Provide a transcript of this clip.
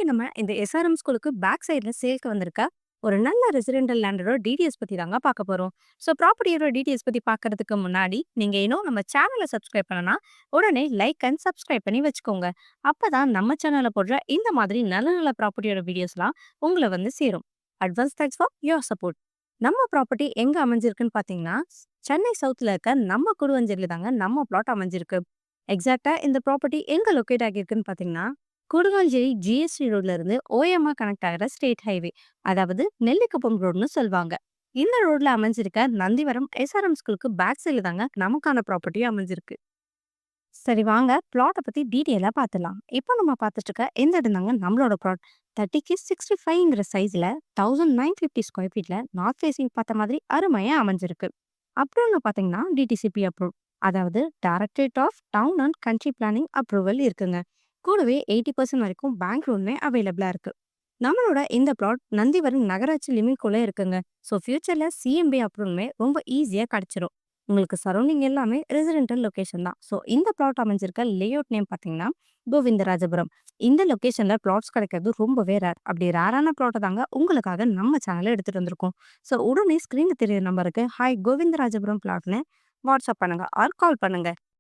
நம்ம இந்த எஸ்ஆர்எம் ஸ்கூலுக்கு பேக் சைடுல சேல்க்கு வந்திருக்க ஒரு நல்ல ரெசிடென்டல் லேண்டோட டீடைல்ஸ் பத்தி தாங்க பார்க்க போறோம். ஸோ ப்ராப்பர்ட்டியோட டீடைல்ஸ் பத்தி பார்க்கறதுக்கு முன்னாடி நீங்க இன்னும் நம்ம சேனலை சப்ஸ்கிரைப் பண்ணனா உடனே லைக் அண்ட் சப்ஸ்கிரைப் பண்ணி வச்சுக்கோங்க. அப்பதான் நம்ம சேனல்ல போடுற இந்த மாதிரி நல்ல நல்ல ப்ராப்பர்ட்டியோட வீடியோஸ்லாம் உங்களை வந்து சேரும். Advance thanks for your support. நம்ம ப்ராப்பர்ட்டி எங்க அமைஞ்சிருக்குன்னு பாத்தீங்கன்னா சென்னை சவுத்ல இருக்க நம்ம குடுவஞ்சேரியில தாங்க நம்ம பிளாட் அமைஞ்சிருக்கு. எக்ஸாக்டா இந்த ப்ராப்பர்ட்டி எங்க லொக்கேட் ஆகியிருக்குன்னு பாத்தீங்கன்னா கூடுவாஞ்சேரி ஜிஎஸ்டி ரோட்ல இருந்து ஓஎம்ஆ கனெக்ட் ஆகிற ஸ்டேட் ஹைவே, அதாவது நெல்லிக்குப்பம் ரோடுன்னு சொல்லுவாங்க. இந்த ரோட்ல அமைஞ்சிருக்க நந்திவரம் எஸ்ஆர்எம் ஸ்கூலுக்கு பேக் சைடுல தாங்க நமக்கான ப்ராப்பர்ட்டியும் அமைஞ்சிருக்கு. சரி வாங்க பிளாட்டை பத்தி டீட்டெயிலா பார்த்துலாம். இப்போ நம்ம பார்த்துட்டு இருக்க இந்த இடம் தாங்க நம்மளோட ப்ளாட். 30க்கு 65ங்கிற சைஸ்ல 1950 ஸ்கொயர் ஃபீட்ல நார்த் ஃபேசிங் பார்த்த மாதிரி அருமையா அமைஞ்சிருக்கு. அப்புறம் பாத்தீங்கன்னா டிடிசிபி அப்ரூவ், அதாவது directorate of town and country planning approval இருக்குங்க. கூடவே 80% வரைக்கும் பேங்க் லோனுமே அவைலபிளா இருக்கு. நம்மளோட இந்த பிளாட் நந்திவரம் நகராட்சி லிமிட்குள்ளே இருக்குங்க. ஸோ ஃபியூச்சர்ல சிஎம்பி அப்ரூவலுமே ரொம்ப ஈஸியா கிடைச்சிரும். உங்களுக்கு சரௌண்டிங் எல்லாமே ரெசிடென்டல் லொகேஷன் தான். ஸோ இந்த பிளாட் அமைஞ்சிருக்க லேஅவுட் நேம் பார்த்தீங்கன்னா கோவிந்தராஜபுரம். இந்த லொகேஷன்ல பிளாட்ஸ் கிடைக்கிறது ரொம்பவே ரேர். அப்படி ரேரான பிளாட்டை தாங்க உங்களுக்காக நம்ம சேனல்ல எடுத்துட்டு வந்திருக்கோம். ஸோ உடனே ஸ்கிரீன்ல தெரியுற நம்பருக்கு ஹாய் கோவிந்தராஜபுரம் பிளாட்னு வாட்ஸ்அப் பண்ணுங்க ஆர் கால் பண்ணுங்க.